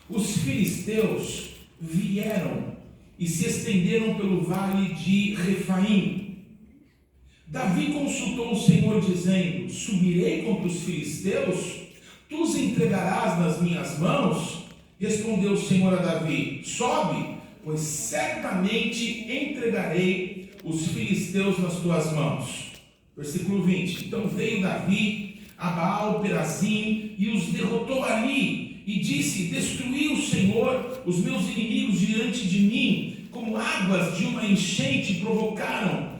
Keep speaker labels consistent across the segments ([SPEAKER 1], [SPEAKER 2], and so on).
[SPEAKER 1] os filisteus vieram e se estenderam pelo vale de Refaim. Davi consultou o Senhor, dizendo: subirei contra os filisteus? Tu os entregarás nas minhas mãos? Respondeu o Senhor a Davi: sobe, pois certamente entregarei os filisteus nas tuas mãos. Versículo 20. Então veio Davi a Baal-Perazim e os derrotou ali, e disse: destruiu o Senhor os meus inimigos diante de mim, como águas de uma enchente provocaram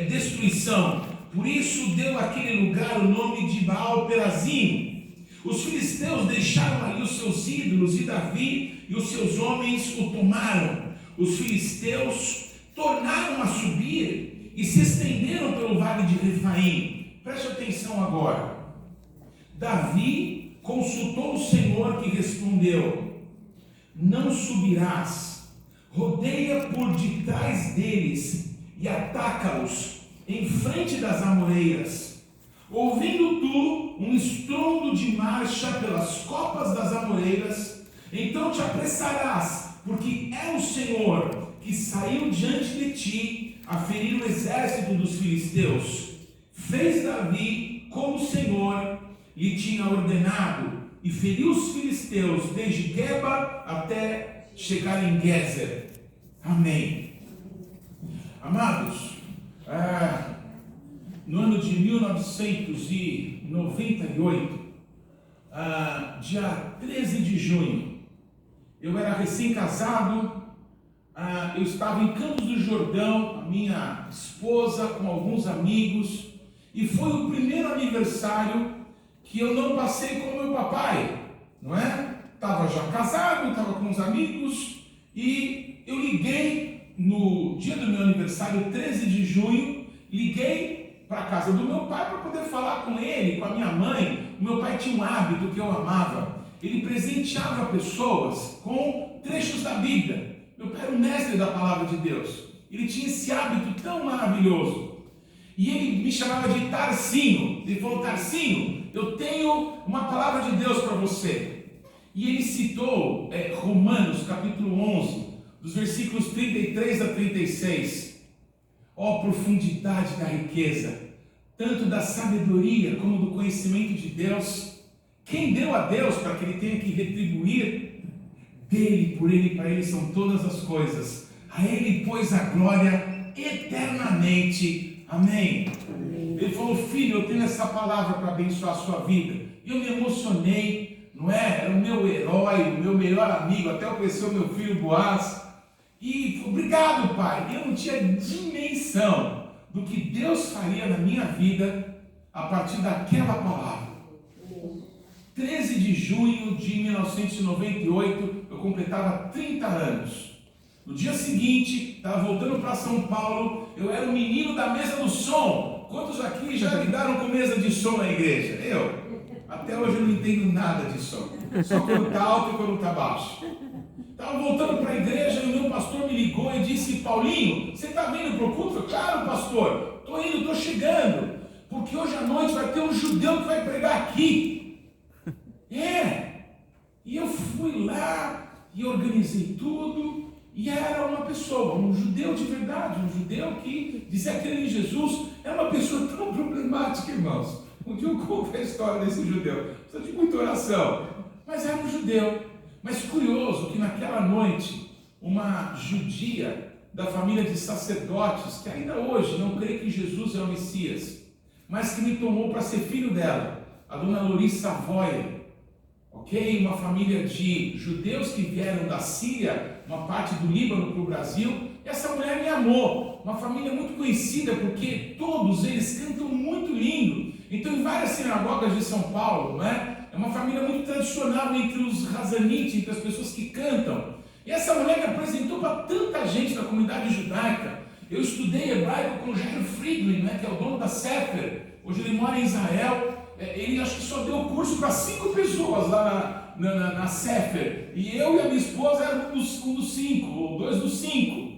[SPEAKER 1] destruição. Por isso deu àquele lugar o nome de Baal-Perazim. Os filisteus deixaram ali os seus ídolos, e Davi e os seus homens o tomaram. Os filisteus tornaram a subir e se estenderam pelo vale de Refaim. Preste atenção agora. Davi consultou o Senhor, que respondeu: não subirás, rodeia por detrás deles e ataca-os em frente das amoreiras. Ouvindo tu um estrondo de marcha pelas copas das amoreiras, então te apressarás, porque é o Senhor que saiu diante de ti a ferir o exército dos filisteus. Fez Davi como o Senhor lhe tinha ordenado, e feriu os filisteus desde Geba até chegar em Gezer. Amém. Amados, no ano de 1998, dia 13 de junho, eu era recém-casado, eu estava em Campos do Jordão, a minha esposa com alguns amigos, e foi o primeiro aniversário que eu não passei com meu papai, não é? Estava já casado, estava com os amigos, e eu liguei no dia do meu aniversário, 13 de junho, liguei para a casa do meu pai para poder falar com ele, com a minha mãe. O meu pai tinha um hábito que eu amava, ele presenteava pessoas com trechos da Bíblia. Meu pai era o mestre da palavra de Deus, ele tinha esse hábito tão maravilhoso. E ele me chamava de Tarcinho. Ele falou: Tarcinho, eu tenho uma palavra de Deus para você. E ele citou Romanos capítulo 11, dos versículos 33 a 36. Ó profundidade da riqueza, tanto da sabedoria como do conhecimento de Deus. Quem deu a Deus para que ele tenha que retribuir? Dele, por ele e para ele são todas as coisas. A ele, pois, a glória eternamente. Amém. Ele falou: filho, eu tenho essa palavra para abençoar a sua vida. E eu me emocionei, não é? Era o meu herói, o meu melhor amigo, até eu conheci o meu filho Boaz. E obrigado, pai. Eu não tinha dimensão do que Deus faria na minha vida a partir daquela palavra. 13 de junho de 1998, eu completava 30 anos. No dia seguinte, estava voltando para São Paulo, eu era o menino da mesa do som. Quantos aqui já lidaram com mesa de som na igreja? Eu. Até hoje eu não entendo nada de som. Só quando está alto e quando está baixo. Estava voltando para a igreja e o meu pastor me ligou e disse: Paulinho, você está vindo para o culto? Claro, pastor, estou indo, estou chegando. Porque hoje à noite vai ter um judeu que vai pregar aqui. E eu fui lá e organizei tudo. E era uma pessoa, um judeu de verdade, um judeu que dizia crer em Jesus. É uma pessoa tão problemática, irmãos. Um dia eu conto a história desse judeu. Precisa de muita oração. Mas era um judeu. Mas curioso que naquela noite, uma judia da família de sacerdotes, que ainda hoje não crê que Jesus é o Messias, mas que me tomou para ser filho dela, a dona Loris Savoia, ok? Uma família de judeus que vieram da Síria, uma parte do Líbano para o Brasil. Essa mulher me amou, uma família muito conhecida, porque todos eles cantam muito lindo. Então, em várias sinagogas de São Paulo, não é? É uma família muito tradicional entre os Hazanites, entre as pessoas que cantam. E essa mulher me apresentou para tanta gente da comunidade judaica. Eu estudei hebraico com o Jair Friedman, né, que é o dono da Sefer. Hoje ele mora em Israel. Ele acho que só deu curso para 5 pessoas lá na Sefer. E eu e a minha esposa éramos um dos 5, ou 2 dos 5.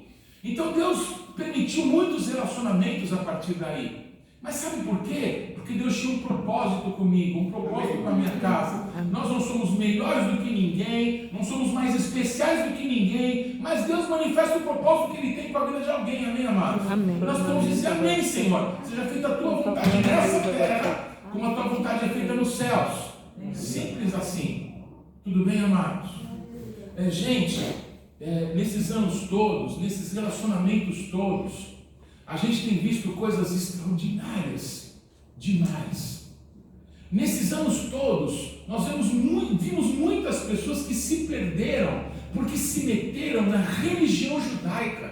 [SPEAKER 1] Então Deus permitiu muitos relacionamentos a partir daí. Mas sabe por quê? Porque Deus tinha um propósito comigo, um propósito com a minha casa. Nós não somos melhores do que ninguém, não somos mais especiais do que ninguém, mas Deus manifesta o propósito que Ele tem para a vida de alguém, amém, amados?
[SPEAKER 2] Amém.
[SPEAKER 1] Nós vamos dizer amém, Senhor. Seja feita a tua vontade nessa terra, como a tua vontade é feita nos céus. Simples assim. Tudo bem, amados? Gente, nesses anos todos, nesses relacionamentos todos, a gente tem visto coisas extraordinárias demais. Nesses anos todos, nós vimos muitas pessoas que se perderam porque se meteram na religião judaica.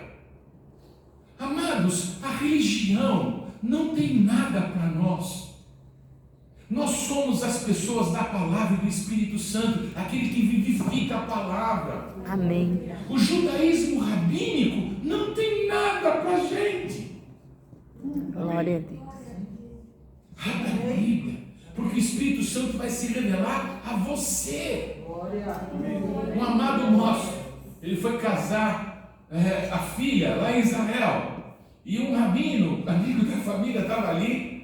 [SPEAKER 1] Amados, a religião não tem nada para nós. Nós somos as pessoas da palavra e do Espírito Santo, aquele que vivifica a palavra.
[SPEAKER 2] Amém.
[SPEAKER 1] O judaísmo rabínico não tem nada para a gente.
[SPEAKER 2] Glória a Deus.
[SPEAKER 1] Abra a Bíblia, porque o Espírito Santo vai se revelar a você. Um amado nosso, ele foi casar a filha lá em Israel, e um rabino, amigo da família, estava ali,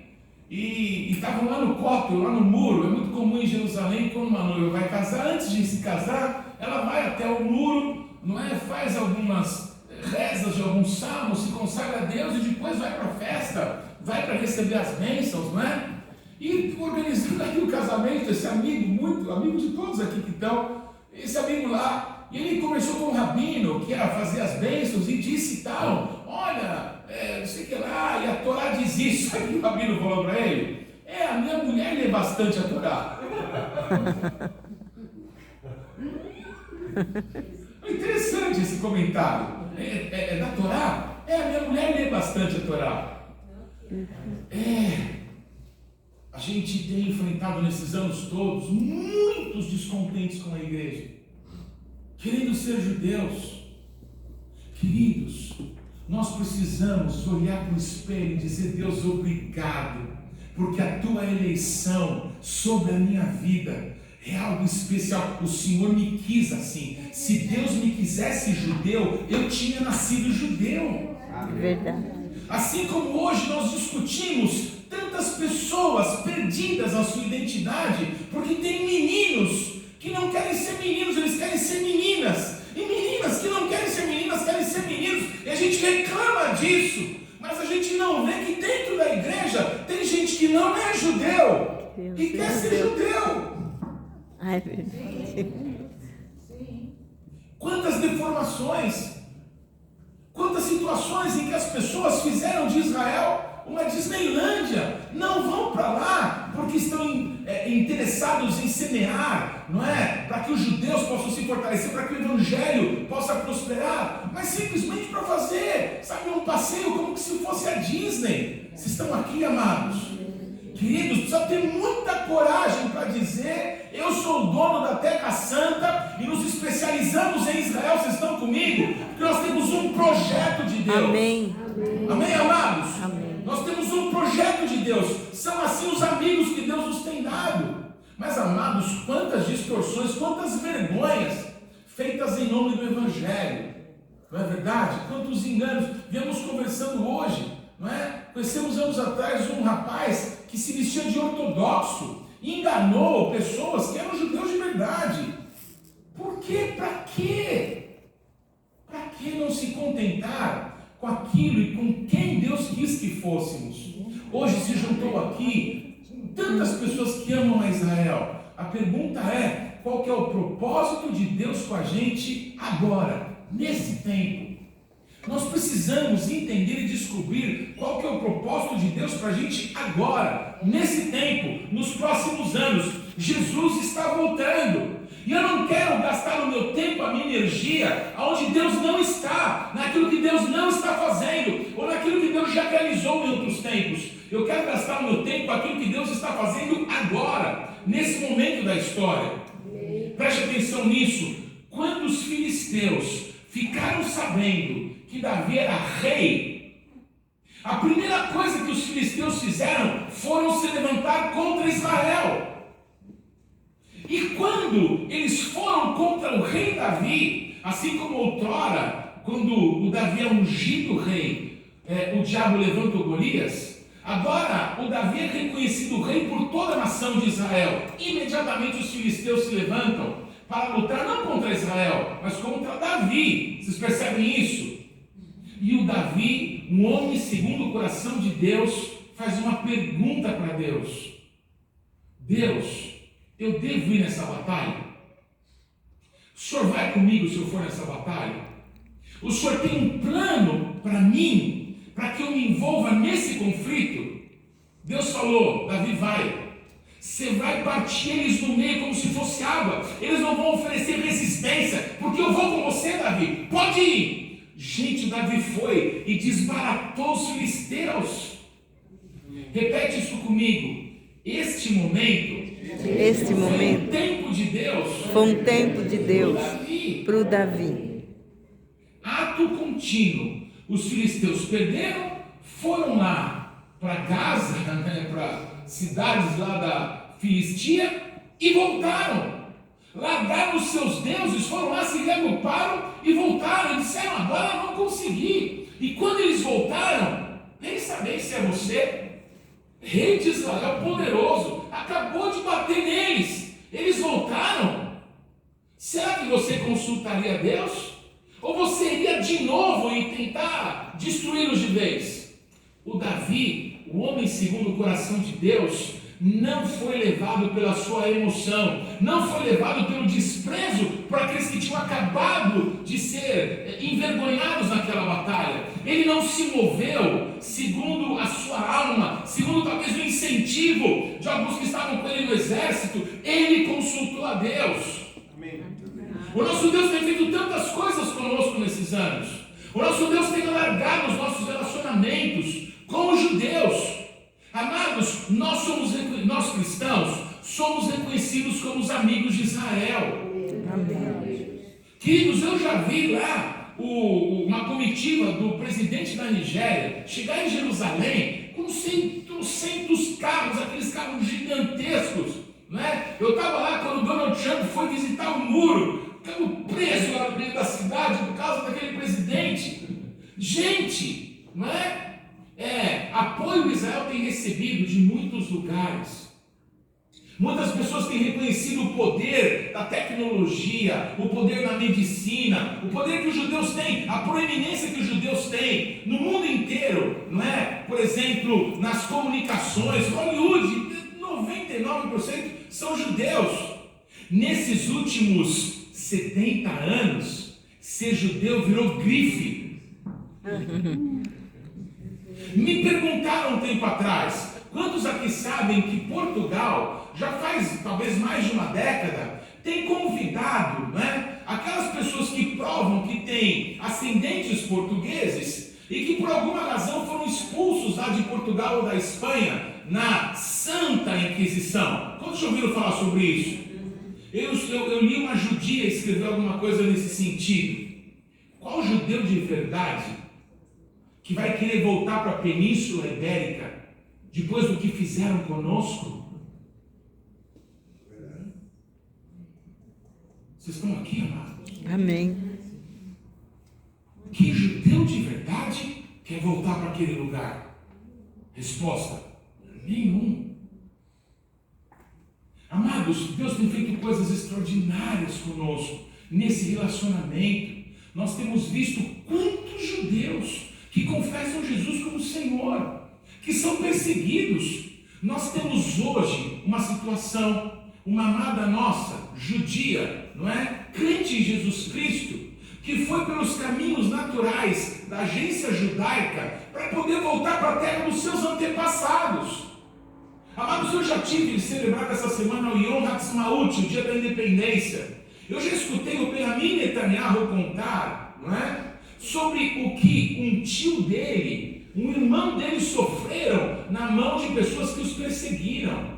[SPEAKER 1] e estavam lá no cópio, lá no muro. É muito comum em Jerusalém, quando uma noiva vai casar, antes de se casar, ela vai até o muro, não é? Faz algumas rezas de alguns salmos, se consagra a Deus e depois vai para a festa, vai para receber as bênçãos, não é? E organizando aqui o casamento, esse amigo, muito amigo de todos aqui que estão, esse amigo lá, e ele conversou com um rabino que ia fazer as bênçãos e disse tal, olha, não sei o que lá, e a Torá diz isso. Aí o rabino falou para ele, a minha mulher lê bastante a Torá. Interessante esse comentário. É da Torá? A minha mulher lê bastante a Torá. A gente tem enfrentado nesses anos todos muitos descontentes com a igreja, querendo ser judeus. Queridos, nós precisamos olhar para o espelho e dizer: Deus, obrigado, porque a tua eleição sobre a minha vida é algo especial. O Senhor me quis assim. Se Deus me quisesse judeu, eu tinha nascido judeu.
[SPEAKER 2] Verdade.
[SPEAKER 1] Assim como hoje nós discutimos tantas pessoas perdidas na sua identidade, porque tem meninos que não querem ser meninos, eles querem ser meninas, e meninas que não querem ser meninas, querem ser meninos, e a gente reclama disso, mas a gente não vê que dentro da igreja tem gente que não é judeu e quer ser judeu.
[SPEAKER 2] É verdade.
[SPEAKER 1] Quantas deformações, quantas situações em que as pessoas fizeram de Israel uma Disneylândia, não vão para lá porque estão interessados em semear, não é? Para que os judeus possam se fortalecer, para que o evangelho possa prosperar, mas simplesmente para fazer, sabe, um passeio como se fosse a Disney. Vocês estão aqui, amados? Queridos, precisa ter muita coragem para dizer: eu sou o dono da Terra Santa e nos especializamos em Israel. Vocês estão comigo? Porque nós temos um projeto de Deus.
[SPEAKER 2] Amém.
[SPEAKER 1] Amém, amados?
[SPEAKER 2] Amém.
[SPEAKER 1] Nós temos um projeto de Deus. São assim os amigos que Deus nos tem dado. Mas, amados, quantas distorções, quantas vergonhas feitas em nome do Evangelho. Não é verdade? Quantos enganos. Viemos conversando hoje, não é? Conhecemos anos atrás um rapaz que se vestia de ortodoxo e enganou pessoas que eram judeus de verdade. Por quê? Para quê? Para que não se contentar com aquilo e com quem Deus quis que fôssemos? Hoje se juntou aqui tantas pessoas que amam a Israel. A pergunta é: qual que é o propósito de Deus com a gente agora, nesse tempo? Nós precisamos entender e descobrir qual que é o propósito de Deus para a gente agora, nesse tempo, nos próximos anos. Jesus está voltando. E eu não quero gastar o meu tempo, a minha energia, onde Deus não está, naquilo que Deus não está fazendo, ou naquilo que Deus já realizou em outros tempos. Eu quero gastar o meu tempo com aquilo que Deus está fazendo agora, nesse momento da história. Preste atenção nisso. Quando os filisteus ficaram sabendo que Davi era rei, a primeira coisa que os filisteus fizeram foram se levantar contra Israel. E quando eles foram contra o rei Davi, assim como outrora, quando o Davi é ungido rei, o diabo levantou Golias, Agora, o Davi é reconhecido rei por toda a nação de Israel. Imediatamente os filisteus se levantam para lutar não contra Israel, mas contra Davi. Vocês percebem isso? E o Davi, um homem segundo o coração de Deus, faz uma pergunta para Deus. Deus, eu devo ir nessa batalha? O Senhor vai comigo se eu for nessa batalha? O Senhor tem um plano para mim, para que eu me envolva nesse conflito? Deus falou, Davi vai. Você vai partir eles no meio como se fosse água. Eles não vão oferecer resistência, porque eu vou com você, Davi. Pode ir. Gente, Davi foi e desbaratou os filisteus. Repete isso comigo. Este momento foi um tempo de Deus.
[SPEAKER 2] Foi um tempo de Deus para o Davi.
[SPEAKER 1] Ato contínuo. Os filisteus perderam, foram lá para Gaza, para cidades lá da Filistia, e voltaram. Largaram os seus deuses, foram lá, se reagruparam e voltaram. E disseram, agora vamos conseguir. E quando eles voltaram, nem sabem se é você, rei de Israel poderoso, acabou de bater neles. Eles voltaram. Será que você consultaria Deus? Ou você iria de novo e tentar destruí-los de vez? O Davi, o homem segundo o coração de Deus, não foi levado pela sua emoção, não foi levado pelo desprezo por aqueles que tinham acabado de ser envergonhados naquela batalha. Ele não se moveu segundo a sua alma, segundo talvez o incentivo de alguns que estavam com ele no exército. Ele consultou a Deus. Amém. O nosso Deus tem feito tantas coisas conosco nesses anos. O nosso Deus tem alargado os nossos relacionamentos com os judeus. Amados, nós cristãos somos reconhecidos como os amigos de Israel.
[SPEAKER 2] Amém.
[SPEAKER 1] Queridos, eu já vi lá uma comitiva do presidente da Nigéria chegar em Jerusalém com 100 carros, aqueles carros gigantescos, né? Eu estava lá quando Donald Trump foi visitar o muro, ficamos presos lá dentro da cidade por causa daquele presidente. Gente, não é? Apoio Israel tem recebido de muitos lugares. Muitas pessoas têm reconhecido o poder da tecnologia, o poder da medicina, o poder que os judeus têm, a proeminência que os judeus têm no mundo inteiro, não é? Por exemplo, nas comunicações, Hollywood, 99% são judeus. Nesses últimos 70 anos, ser judeu virou grife. Me perguntaram um tempo atrás, quantos aqui sabem que Portugal, já faz talvez mais de uma década, tem convidado, né, aquelas pessoas que provam que têm ascendentes portugueses e que por alguma razão foram expulsos lá de Portugal ou da Espanha na Santa Inquisição. Quantos já ouviram falar sobre isso? Eu li uma judia escrever alguma coisa nesse sentido. Qual judeu de verdade que vai querer voltar para a Península Ibérica depois do que fizeram conosco? Vocês estão aqui, amados?
[SPEAKER 2] Amém.
[SPEAKER 1] Que judeu de verdade quer voltar para aquele lugar? Resposta: nenhum. Amados, Deus tem feito coisas extraordinárias conosco nesse relacionamento. Nós temos visto quantos judeus que confessam Jesus como Senhor, que são perseguidos. Nós temos hoje uma situação, uma amada nossa, judia, não é? Crente em Jesus Cristo, que foi pelos caminhos naturais da agência judaica para poder voltar para a terra dos seus antepassados. Amados, eu já tive celebrado essa semana o Yom Ha'atzmaut, o dia da independência. Eu já escutei o Benjamin Netanyahu contar, não é? Sobre o que um tio dele, um irmão dele sofreram na mão de pessoas que os perseguiram.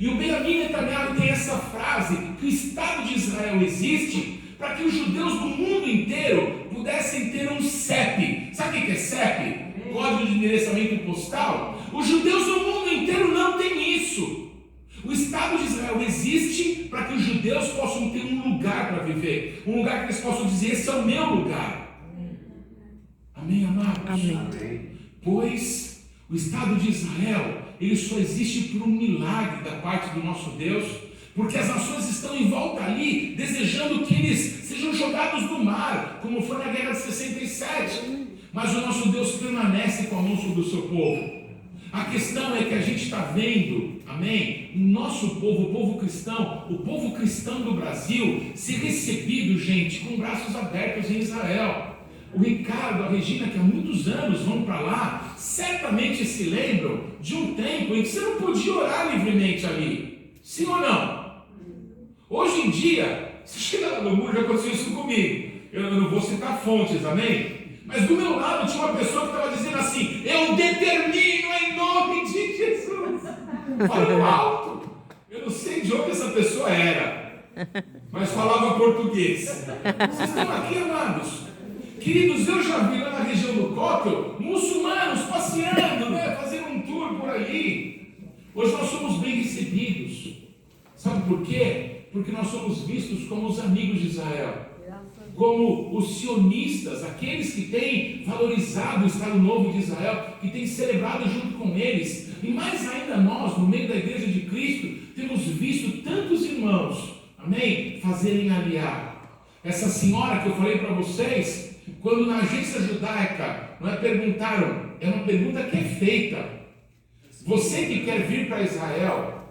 [SPEAKER 1] E o Benjamin Netanyahu tem essa frase, que o Estado de Israel existe para que os judeus do mundo inteiro pudessem ter um CEP. Sabe o que é CEP? Código de endereçamento postal. Os judeus do mundo inteiro não têm isso. O Estado de Israel existe para que os judeus possam ter um lugar para viver, um lugar que eles possam dizer, esse é o meu lugar. Amém, amados?
[SPEAKER 2] Amém.
[SPEAKER 1] Pois O Estado de Israel, ele só existe por um milagre da parte do nosso Deus, porque as nações estão em volta ali, desejando que eles sejam jogados no mar, como foi na guerra de 67. Mas o nosso Deus permanece com a mão sobre o seu povo. A questão é que a gente está vendo, amém, o nosso povo, o povo cristão do Brasil, ser recebido, gente, com braços abertos em Israel. O Ricardo, a Regina, que há muitos anos vão para lá, certamente se lembram de um tempo em que você não podia orar livremente ali. Sim ou não? Hoje em dia, se chega lá no muro, já aconteceu isso comigo. Eu não vou citar fontes, amém? Mas do meu lado tinha uma pessoa que estava dizendo assim: eu determino em nome de Jesus. Falando alto. Eu não sei de onde essa pessoa era, mas falava português. Vocês estão aqui, amados? Queridos, eu já vi lá na região do Cópio muçulmanos passeando, né, fazendo um tour por ali. Hoje nós somos bem recebidos. Sabe por quê? Porque nós somos vistos como os amigos de Israel, como os sionistas, aqueles que têm valorizado o Estado Novo de Israel, que têm celebrado junto com eles. E mais ainda nós, no meio da Igreja de Cristo, temos visto tantos irmãos, amém, fazerem aliar. Essa senhora que eu falei para vocês, quando na agência judaica perguntaram, é uma pergunta que é feita: você que quer vir para Israel,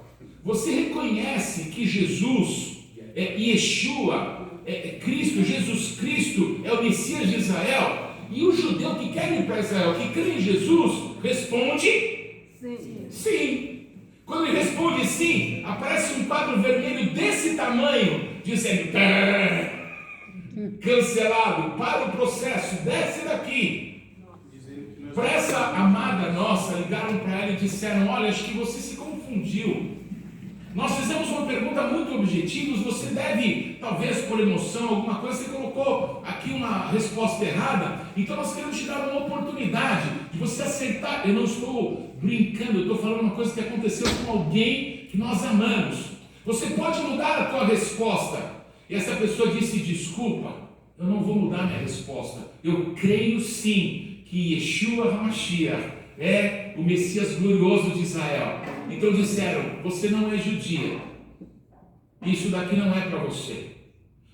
[SPEAKER 1] você reconhece que Jesus, Yeshua, Cristo, Jesus Cristo é o Messias de Israel? E o judeu que quer ir para Israel, que crê em Jesus, responde sim. Sim. Quando ele responde sim, aparece um quadro vermelho desse tamanho, dizendo: cancelado, para o processo, desce daqui. Para essa amada nossa, ligaram para ela e disseram: olha, acho que você se confundiu. Nós fizemos uma pergunta muito objetiva, você deve, talvez por emoção, alguma coisa, você colocou aqui uma resposta errada, então nós queremos te dar uma oportunidade de você acertar. Eu não estou brincando, eu estou falando uma coisa que aconteceu com alguém que nós amamos. Você pode mudar a tua resposta. E essa pessoa disse: desculpa, eu não vou mudar minha resposta. Eu creio sim que Yeshua HaMashiach é o Messias glorioso de Israel. Então disseram: você não é judia, isso daqui não é para você.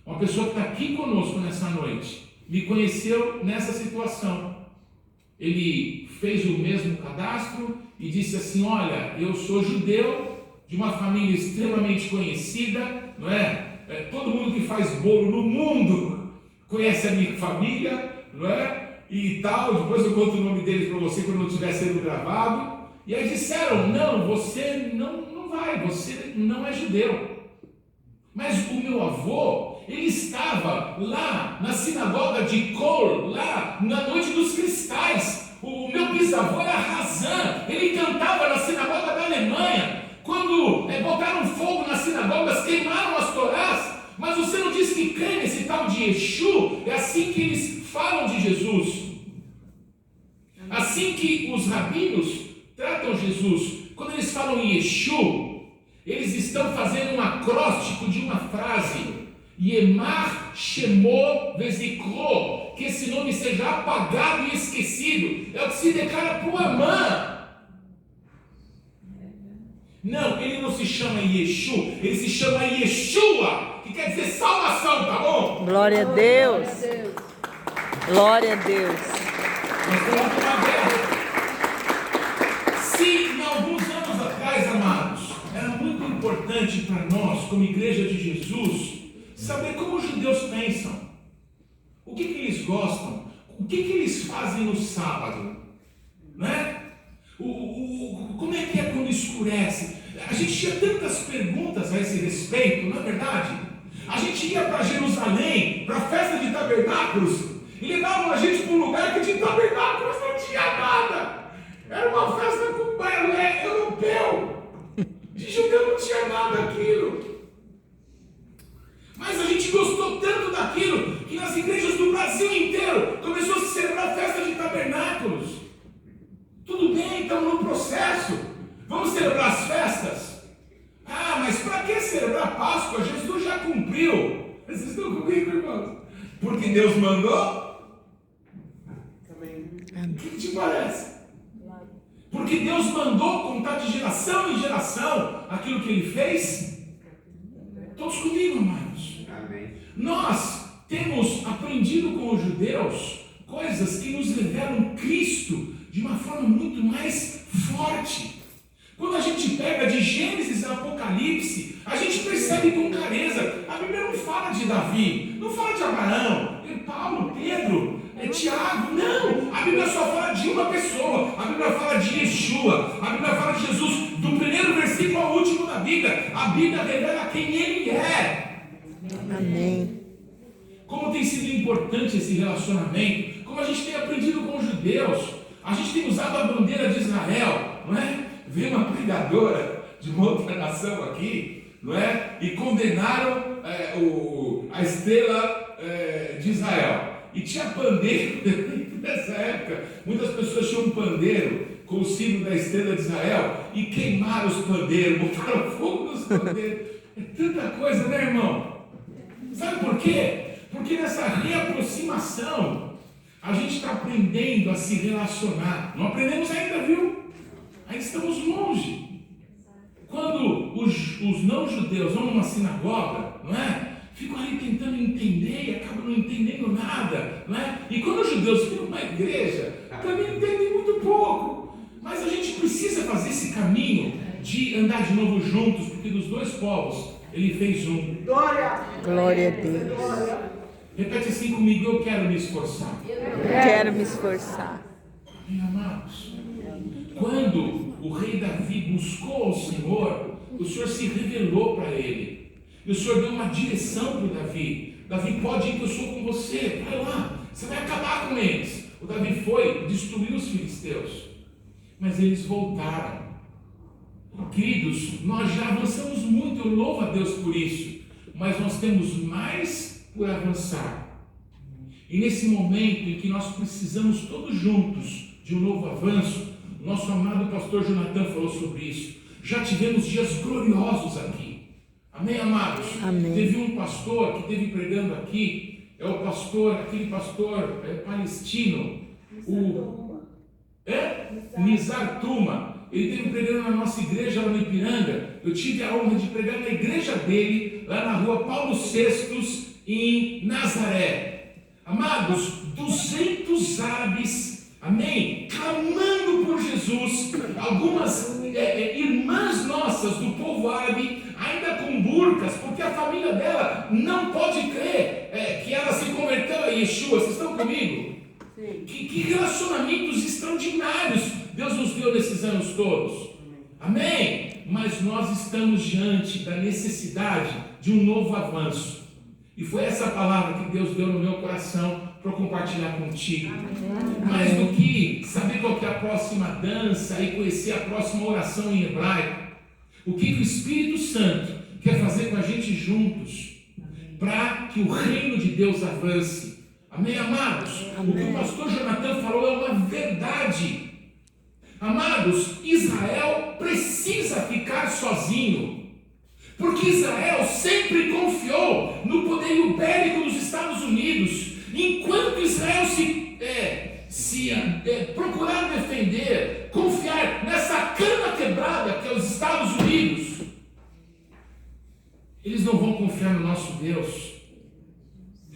[SPEAKER 1] Uma pessoa que está aqui conosco nessa noite me conheceu nessa situação. Ele fez o mesmo cadastro e disse assim: olha, eu sou judeu, de uma família extremamente conhecida, não é? Todo mundo que faz bolo no mundo conhece a minha família, não é? E tal, depois eu conto o nome deles para você quando não estiver sendo gravado. E aí disseram: não, você não vai, você não é judeu. Mas o meu avô, ele estava lá na sinagoga de Kol, lá na noite dos cristais. O meu bisavô era Hazan, ele cantava na sinagoga da Alemanha. Quando botaram fogo nas sinagogas, queimaram as torás. Mas você não disse que crê nesse tal de Yeshua? É assim que eles falam de Jesus. Assim que os rabinos tratam Jesus. Quando eles falam em Yeshua, eles estão fazendo um acróstico de uma frase: Yemar Shemo Vezikro, que esse nome seja apagado e esquecido. É o que se declara para o Amã. Não, ele não se chama Yeshua, ele se chama Yeshua, que quer dizer salvação, tá bom?
[SPEAKER 2] Glória a Deus. Glória a Deus.
[SPEAKER 1] Nós estamos numa guerra. Se em alguns anos atrás, amados, era muito importante para nós, como igreja de Jesus, saber como os judeus pensam, o que eles gostam, o que eles fazem no sábado, né? Como é que é quando escurece? A gente tinha tantas perguntas a esse respeito, não é verdade? A gente ia para Jerusalém, para a festa de tabernáculos, e levavam a gente para um lugar que de tabernáculos não tinha nada. Era uma festa com balé europeu. De judeu não tinha nada aquilo. Mas a gente gostou tanto daquilo que nas igrejas do Brasil inteiro começou a se celebrar a festa de tabernáculos. Tudo bem, estamos no processo. Vamos celebrar as festas? Ah, mas para que celebrar Páscoa? Jesus já cumpriu. Vocês estão comigo, irmãos? Porque Deus mandou? Também. O que te parece? Porque Deus mandou contar de geração em geração aquilo que Ele fez. Todos comigo, amados.
[SPEAKER 3] Amém.
[SPEAKER 1] Nós temos aprendido com os judeus coisas que nos revelam Cristo de uma forma muito mais forte. Quando a gente pega de Gênesis a Apocalipse, a gente percebe com clareza. A Bíblia não fala de Davi, não fala de Abraão, Paulo, Pedro, Tiago, não. A Bíblia só fala de uma pessoa. A Bíblia fala de Yeshua. A Bíblia fala de Jesus. Do primeiro versículo ao último da Bíblia, a Bíblia revela quem Ele é.
[SPEAKER 2] Amém.
[SPEAKER 1] Como tem sido importante esse relacionamento, como a gente tem aprendido com os judeus, a gente tem usado a bandeira de Israel, não é? Veio uma pregadora de uma outra nação aqui, não é? E condenaram a estrela de Israel. E tinha pandeiro nessa época. Muitas pessoas tinham um pandeiro com o símbolo da estrela de Israel e queimaram os pandeiros, botaram fogo nos pandeiros. É tanta coisa, né, irmão? Sabe por quê? Porque nessa reaproximação a gente está aprendendo a se relacionar. Não aprendemos ainda, viu? Ainda estamos longe. Quando os não-judeus vão numa sinagoga, não é? Ficam ali tentando entender e acabam não entendendo nada, não é? E quando os judeus ficam numa igreja, também entendem muito pouco. Mas a gente precisa fazer esse caminho de andar de novo juntos, porque dos dois povos Ele fez um.
[SPEAKER 2] Glória a Deus.
[SPEAKER 1] Repete assim comigo: eu quero me esforçar.
[SPEAKER 2] Quero me esforçar.
[SPEAKER 1] Amém, amados. Quando o rei Davi buscou ao Senhor, o Senhor se revelou para ele. E o Senhor deu uma direção para o Davi. Davi, pode ir que eu sou com você. Vai lá, você vai acabar com eles. O Davi foi, destruiu os filisteus. Mas eles voltaram. Queridos, nós já avançamos muito, eu louvo a Deus por isso. Mas nós temos mais por avançar. E nesse momento em que nós precisamos todos juntos de um novo avanço, nosso amado pastor Jonathan falou sobre isso. Já tivemos dias gloriosos aqui. Amém, amados?
[SPEAKER 2] Amém.
[SPEAKER 1] Teve um pastor que esteve pregando aqui, é o pastor, aquele pastor palestino, o Nizar Tuma. Ele esteve pregando na nossa igreja lá no Ipiranga. Eu tive a honra de pregar na igreja dele, lá na rua Paulo VI, em Nazaré. Amados, 200 árabes, amém, clamando por Jesus. Algumas irmãs nossas do povo árabe, ainda com burcas, porque a família dela não pode crer que ela se converteu a Yeshua. Vocês estão comigo? Que relacionamentos extraordinários Deus nos deu nesses anos todos. Amém? Mas nós estamos diante da necessidade de um novo avanço. E foi essa palavra que Deus deu no meu coração para compartilhar contigo. Mais do que saber qual que é a próxima dança e conhecer a próxima oração em hebraico, o que o Espírito Santo quer fazer com a gente juntos para que o reino de Deus avance. Amém, amados? Amém. O que o pastor Jonathan falou é uma verdade. Amados, Israel precisa ficar sozinho. Porque Israel sempre confiou no poderio bélico dos Estados Unidos. Enquanto Israel se procurar defender, confiar nessa cana quebrada que é os Estados Unidos, eles não vão confiar no nosso Deus.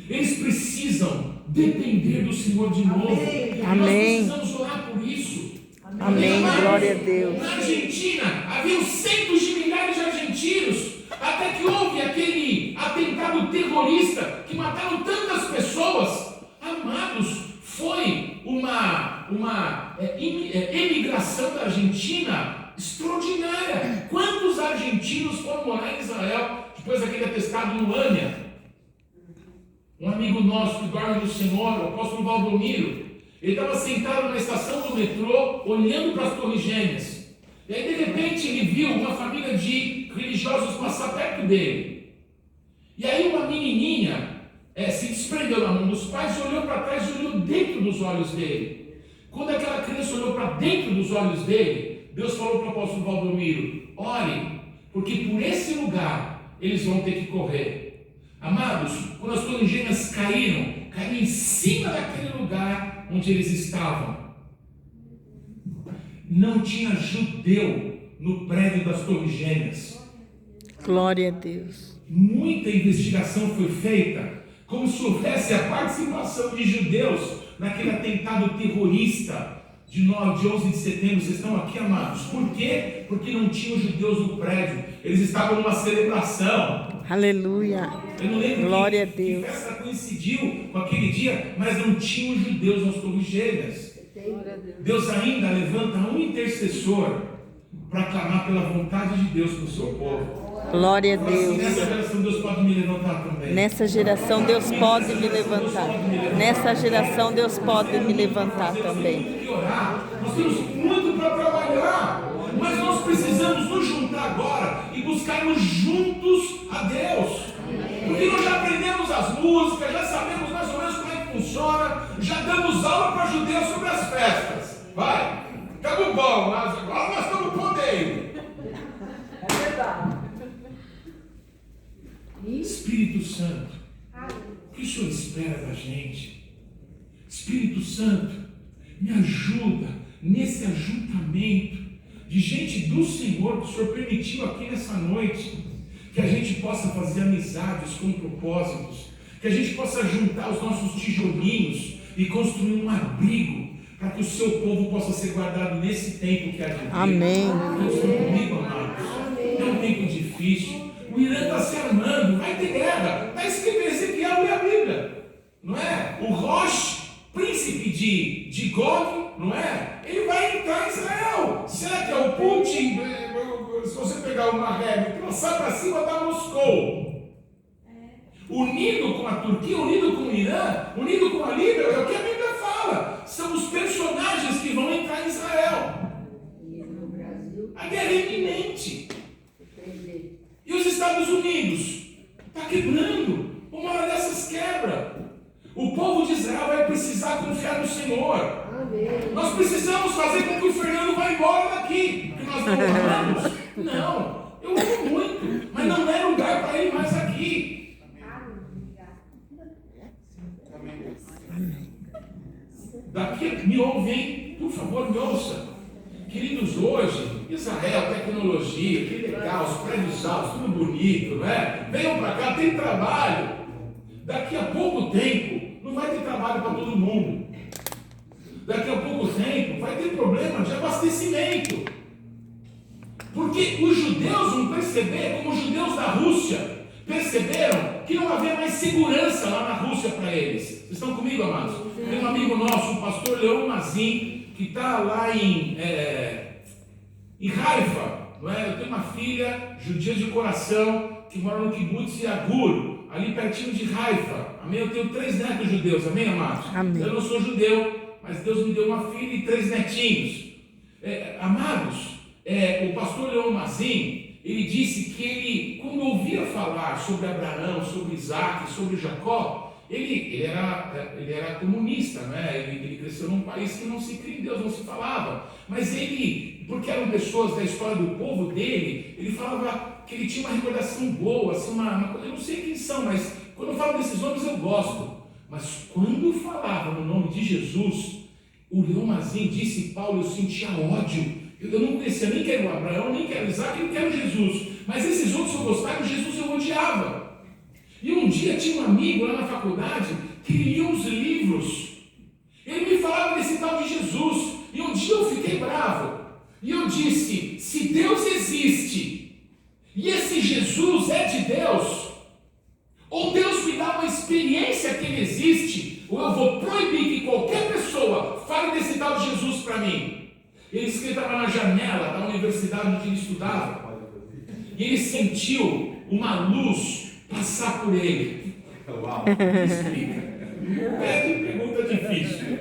[SPEAKER 1] Eles precisam depender do Senhor de novo.
[SPEAKER 2] Amém.
[SPEAKER 1] Nós precisamos orar por isso.
[SPEAKER 2] Amém. Glória a Deus.
[SPEAKER 1] Na Argentina, havia centos de milhares de argentinos, até que houve aquele atentado terrorista que mataram tantas pessoas. Amados, foi uma imigração da Argentina extraordinária. Quantos argentinos foram morar em Israel depois daquele atestado no Ânia? Um amigo nosso que dorme no Senhor, o apóstolo Valdomiro, ele estava sentado na estação do metrô, olhando para as Torres Gêmeas. E aí, de repente, ele viu uma família de religiosos passar perto dele. E aí, uma menininha se desprendeu da mão dos pais, olhou para trás e olhou dentro dos olhos dele. Quando aquela criança olhou para dentro dos olhos dele, Deus falou para o apóstolo Valdomiro: ore, porque por esse lugar eles vão ter que correr. Amados, quando as Torres Gêmeas caíram em cima daquele lugar onde eles estavam. não tinha judeu no prédio das Torres Gêmeas.
[SPEAKER 2] Glória a Deus.
[SPEAKER 1] Muita investigação foi feita, como se houvesse a participação de judeus naquele atentado terrorista de 11 de setembro. Vocês estão aqui, amados? Por quê? Porque não tinham judeus no prédio. Eles estavam numa celebração.
[SPEAKER 2] Aleluia.
[SPEAKER 1] Eu não lembro
[SPEAKER 2] Glória a
[SPEAKER 1] que
[SPEAKER 2] Deus.
[SPEAKER 1] festa coincidiu com aquele dia, mas não tinham judeus nas Torres Gêmeas. Deus ainda levanta um intercessor para clamar pela vontade de Deus para o seu povo.
[SPEAKER 2] Glória a
[SPEAKER 1] Fala assim,
[SPEAKER 2] Deus.
[SPEAKER 1] nessa geração Deus pode me levantar também.
[SPEAKER 2] Nessa geração Deus pode me levantar. Nessa geração Deus pode me levantar também.
[SPEAKER 1] Temos que orar. Nós temos muito para trabalhar, mas nós precisamos nos juntar agora e buscarmos juntos a Deus. Porque nós já aprendemos as músicas, já sabemos mais ou menos como é que funciona, já damos aula para judeus sobre as festas. Vai, estamos bom, mas agora nós estamos podendo.
[SPEAKER 3] É verdade.
[SPEAKER 1] Espírito Santo, o que o Senhor espera da gente? Espírito Santo, me ajuda nesse ajuntamento de gente do Senhor que o Senhor permitiu aqui nessa noite, que a gente possa fazer amizades com propósitos, que a gente possa juntar os nossos tijolinhos e construir um abrigo para que o seu povo possa ser guardado nesse tempo que há de vir.
[SPEAKER 2] Amém.
[SPEAKER 1] Todos estão comigo, amados? É um tempo difícil. O Irã está se armando, vai ter guerra. Está escrito em Ezequiel e a Bíblia, não é? O Rosh, príncipe de Gog, não é? Ele vai entrar em Israel. Será que é o Putin? Se você pegar uma régua e passar para cima da Moscou, unido com a Turquia, unido com o Irã, unido com a Líbia, é o que a Bíblia fala. São os personagens que vão entrar em Israel. A guerra é iminente. E os Estados Unidos? Está quebrando. Uma hora dessas quebra. O povo de Israel vai precisar confiar no Senhor. Amém. Nós precisamos fazer com que o Fernando vá embora daqui. Porque nós não amamos. Não, eu amo muito, mas não é lugar para ele mais aqui. Daqui me ouvem, por favor, me ouça. Queridos, hoje, Israel, tecnologia, que legal, os prédios altos, tudo bonito, não é? Venham para cá, tem trabalho. Daqui a pouco tempo, não vai ter trabalho para todo mundo. Daqui a pouco tempo, vai ter problema de abastecimento. Porque os judeus vão perceber, como os judeus da Rússia perceberam que não havia mais segurança lá na Rússia para eles. Vocês estão comigo, amados? Tem um amigo nosso, o pastor Leon Mazin, que está lá em Haifa, não é? Eu tenho uma filha judia de coração que mora no kibbutz Yagur, ali pertinho de Haifa. Amém? Eu tenho 3 netos judeus, amém, amados?
[SPEAKER 2] Amém.
[SPEAKER 1] Eu não sou judeu, mas Deus me deu uma filha e 3 netinhos. Amados, o pastor Leon Mazin, ele disse que ele, quando ouvia falar sobre Abraão, sobre Isaac, sobre Jacó, ele era comunista, né? Ele cresceu num país que não se cria em Deus, não se falava. Mas ele, porque eram pessoas da história do povo dele, ele falava que ele tinha uma recordação boa, assim, uma coisa, eu não sei quem são, mas quando eu falo desses nomes eu gosto. Mas quando falava no nome de Jesus, o Leon Mazin disse, Paulo, eu sentia ódio. Eu não conhecia nem quero Abraão, nem quero Isaac, nem quero Jesus. Mas esses outros eu gostava, Jesus eu odiava. E um dia tinha um amigo lá na faculdade que lia os livros. Ele me falava desse tal de Jesus. E um dia eu fiquei bravo. E eu disse, se Deus existe, e esse Jesus é de Deus, ou Deus me dá uma experiência que ele existe, ou eu vou proibir que qualquer pessoa fale desse tal de Jesus para mim. Ele disse que ele estava na janela da universidade onde ele estudava. E ele sentiu uma luz passar por ele. Uau, explica. Pede pergunta difícil.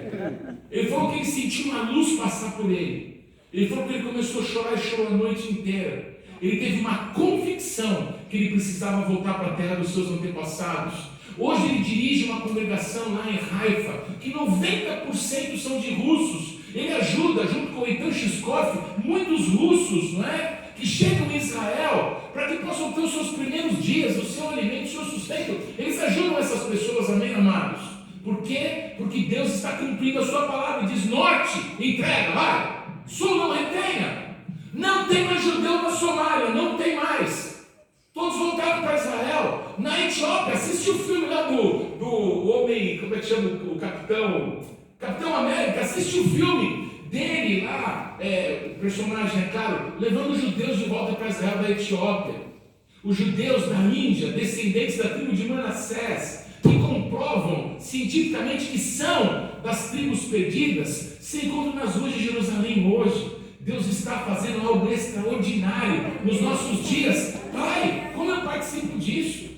[SPEAKER 1] Ele falou que ele sentiu uma luz passar por ele. Ele falou que ele começou a chorar e chorou a noite inteira. Ele teve uma convicção que ele precisava voltar para a terra dos seus antepassados. Hoje ele dirige uma congregação lá em Haifa, que 90% são de russos. Ele ajuda, junto com o Eitan Shishkov, muitos russos, não é? Que chegam em Israel para que possam ter os seus primeiros dias, o seu alimento, o seu sustento. Eles ajudam essas pessoas, amém, amados? Por quê? Porque Deus está cumprindo a sua palavra e diz, norte, entrega, vai. Sul não retenha. Não tem mais judeu na Somália, não tem mais. Todos voltaram para Israel. Na Etiópia, assiste o filme lá do homem, como é que chama o Capitão América, assiste o filme dele lá, o personagem, é claro, levando os judeus de volta para Israel da Etiópia. Os judeus da Índia, descendentes da tribo de Manassés, que comprovam cientificamente que são das tribos perdidas, se encontram nas ruas de Jerusalém hoje. Deus está fazendo algo extraordinário nos nossos dias. Pai, como eu participo disso?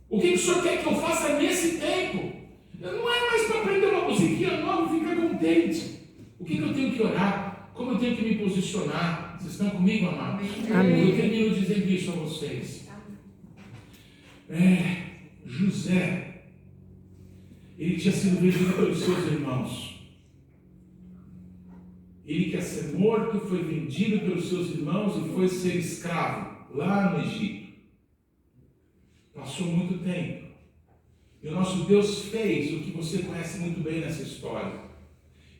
[SPEAKER 1] O que o Senhor quer que eu faça nesse tempo? Não é mais para aprender uma musiquinha nova e ficar contente. O que eu tenho que orar? Como eu tenho que me posicionar? Vocês estão comigo, amados?
[SPEAKER 2] Amém.
[SPEAKER 1] Eu termino dizendo isso a vocês. José, ele tinha sido vendido pelos seus irmãos. Ele que ia ser morto, foi vendido pelos seus irmãos e foi ser escravo lá no Egito. Passou muito tempo. E o nosso Deus fez o que você conhece muito bem nessa história.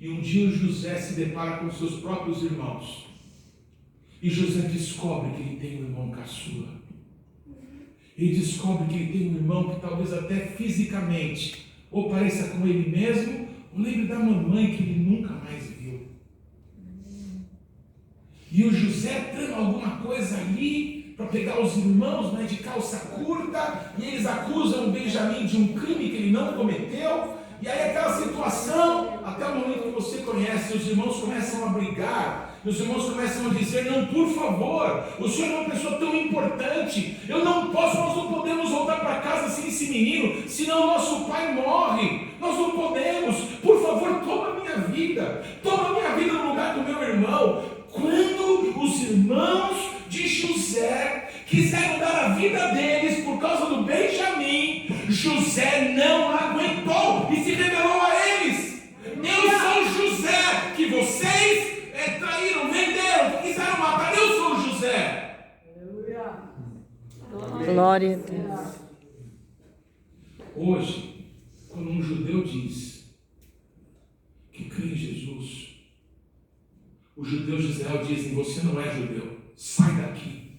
[SPEAKER 1] E um dia o José se depara com seus próprios irmãos. E José descobre que ele tem um irmão caçula. Ele descobre que ele tem um irmão que talvez até fisicamente ou pareça com ele mesmo, ou lembre da mamãe que ele nunca mais viu. E o José trama alguma coisa ali para pegar os irmãos, né, de calça curta, e eles acusam o Benjamim de um crime que ele não cometeu. E aí aquela situação, até o momento que você conhece, os irmãos começam a brigar, os irmãos começam a dizer: não, por favor, o senhor é uma pessoa tão importante, nós não podemos voltar para casa sem esse menino, senão nosso pai morre, nós não podemos, por favor, toma a minha vida no lugar do meu irmão. Quando os irmãos de José quiseram dar a vida deles por causa do Benjamim, José não aguentou e se revelou a eles: eu sou José, que vocês traíram, venderam, que quiseram matar, eu sou José.
[SPEAKER 2] Glória a Deus.
[SPEAKER 1] Hoje, quando um judeu diz que crê em Jesus, os judeus de Israel dizem: você não é judeu, sai daqui.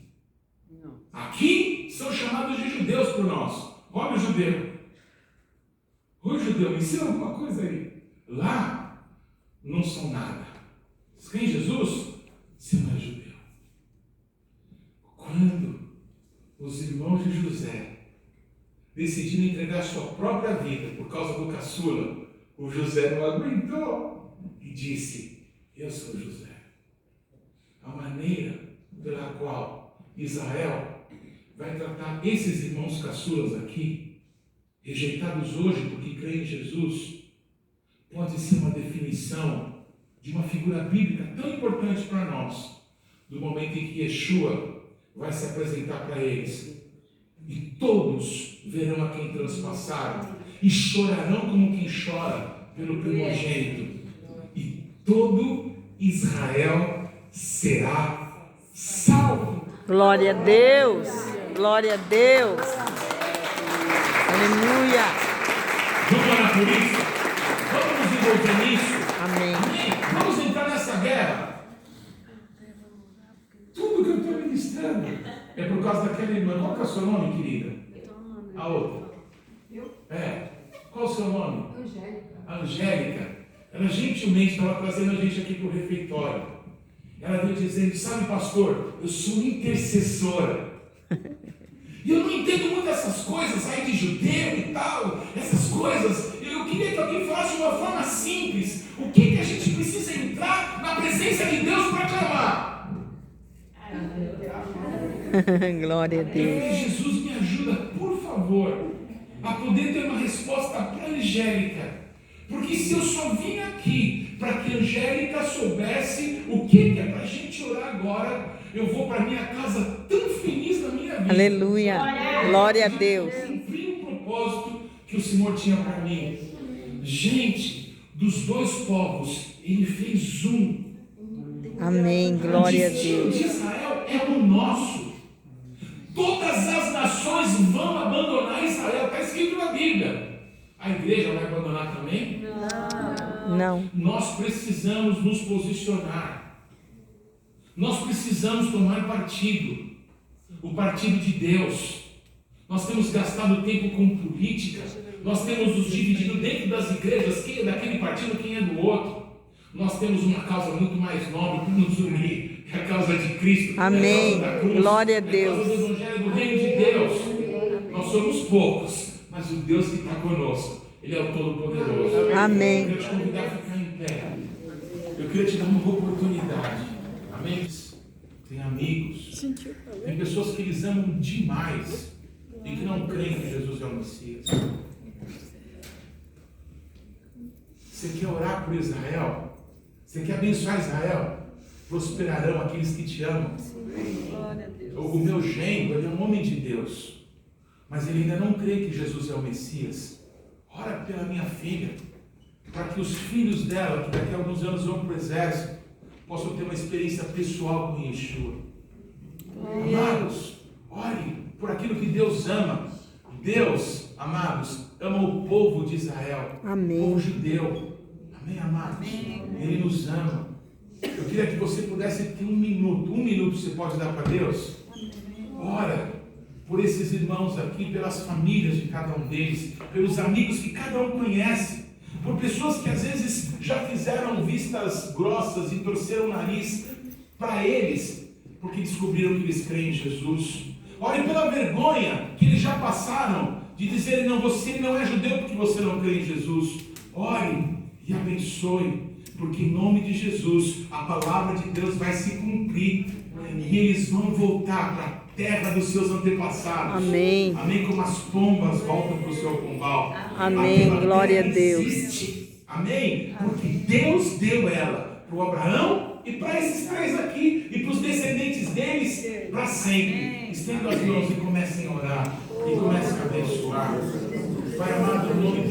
[SPEAKER 1] Aqui são chamados de judeus por nós. Olha o judeu. Oi, judeu, me ensina alguma coisa aí. Lá não são nada. Você crê em Jesus? Você não é judeu. Quando os irmãos de José decidiram entregar sua própria vida por causa do caçula, o José não aguentou e disse: eu sou José. A maneira pela qual Israel vai tratar esses irmãos caçulas aqui, rejeitados hoje porque creem em Jesus, pode ser uma definição de uma figura bíblica tão importante para nós, do momento em que Yeshua vai se apresentar para eles. E todos verão a quem transpassaram e chorarão como quem chora pelo primogênito. E todo Israel será salvo.
[SPEAKER 2] Glória a Deus. Glória a Deus. Aleluia.
[SPEAKER 1] Vamos orar por isso? Vamos nos envolver nisso?
[SPEAKER 2] Amém.
[SPEAKER 1] Vamos entrar nessa guerra. Tudo que eu estou ministrando é por causa daquela irmã. Qual que é o seu nome, querida? A outra. Qual é o seu nome?
[SPEAKER 3] Angélica.
[SPEAKER 1] A Angélica. Ela gentilmente estava trazendo a gente aqui para o refeitório. Ela veio dizendo: sabe, pastor, eu sou intercessora. E eu não entendo muito essas coisas aí de judeu e tal, essas coisas. Eu queria que alguém falasse de uma forma simples. O que a gente precisa entrar na presença de Deus para clamar?
[SPEAKER 2] Glória a
[SPEAKER 1] Eu
[SPEAKER 2] Deus.
[SPEAKER 1] falei: Jesus, me ajuda, por favor, a poder ter uma resposta para a Angélica. Porque se eu só vim aqui para que a Angélica soubesse o que é para a gente orar agora, eu vou para minha casa tão feliz na minha vida.
[SPEAKER 2] Aleluia. Glória a Deus.
[SPEAKER 1] Cumpri o propósito que o Senhor tinha para mim. Gente, dos dois povos, Ele fez um.
[SPEAKER 2] Amém. Glória a
[SPEAKER 1] O destino
[SPEAKER 2] Deus.
[SPEAKER 1] de Israel é o nosso. Todas as nações vão abandonar Israel. Está escrito na Bíblia. A igreja vai abandonar também?
[SPEAKER 2] Não.
[SPEAKER 1] Nós precisamos nos posicionar. Nós precisamos tomar partido. O partido de Deus. Nós temos gastado tempo com política. Nós temos nos dividido dentro das igrejas. Quem é daquele partido, quem é do outro. Nós temos uma causa muito mais nobre para nos unir. Que é a causa de Cristo.
[SPEAKER 2] Amém.
[SPEAKER 1] É a causa da cruz,
[SPEAKER 2] Glória a
[SPEAKER 1] é a causa do
[SPEAKER 2] Deus.
[SPEAKER 1] Evangelho do Reino de Deus. Nós somos poucos. Mas o Deus que está conosco, Ele é o Todo-Poderoso.
[SPEAKER 2] Amém.
[SPEAKER 1] Eu queria te convidar a ficar em pé. Eu queria te dar uma oportunidade. Amém? Tem amigos, tem pessoas que eles amam demais e que não creem que Jesus é o Messias. Você quer orar por Israel? Você quer abençoar Israel? Prosperarão aqueles que te amam. O meu genro, ele é um homem de Deus, mas ele ainda não crê que Jesus é o Messias. Ora pela minha filha, para que os filhos dela, que daqui a alguns anos vão para o exército, possam ter uma experiência pessoal com Yeshua. Amados, ore por aquilo que Deus ama. Deus, amados, ama o povo de Israel.
[SPEAKER 2] Amém.
[SPEAKER 1] O povo judeu. Amém, amados? Ele nos ama. Eu queria que você pudesse ter um minuto você pode dar para Deus? Ora por esses irmãos aqui, pelas famílias de cada um deles, pelos amigos que cada um conhece, por pessoas que às vezes já fizeram vistas grossas e torceram o nariz para eles, porque descobriram que eles creem em Jesus. Ore pela vergonha que eles já passaram de dizerem: não, você não é judeu porque você não crê em Jesus. Ore e abençoe, porque em nome de Jesus a palavra de Deus vai se cumprir e eles vão voltar para a terra dos seus antepassados.
[SPEAKER 2] Amém.
[SPEAKER 1] Amém. Como as pombas voltam para o seu pombal.
[SPEAKER 2] Amém.
[SPEAKER 1] Aquela
[SPEAKER 2] Glória a
[SPEAKER 1] terra
[SPEAKER 2] Deus.
[SPEAKER 1] existe. Amém. Porque Deus deu ela para o Abraão e para esses três aqui e para os descendentes deles para sempre. Estendam as mãos e comecem a orar e comecem a abençoar. Pai amado, em nome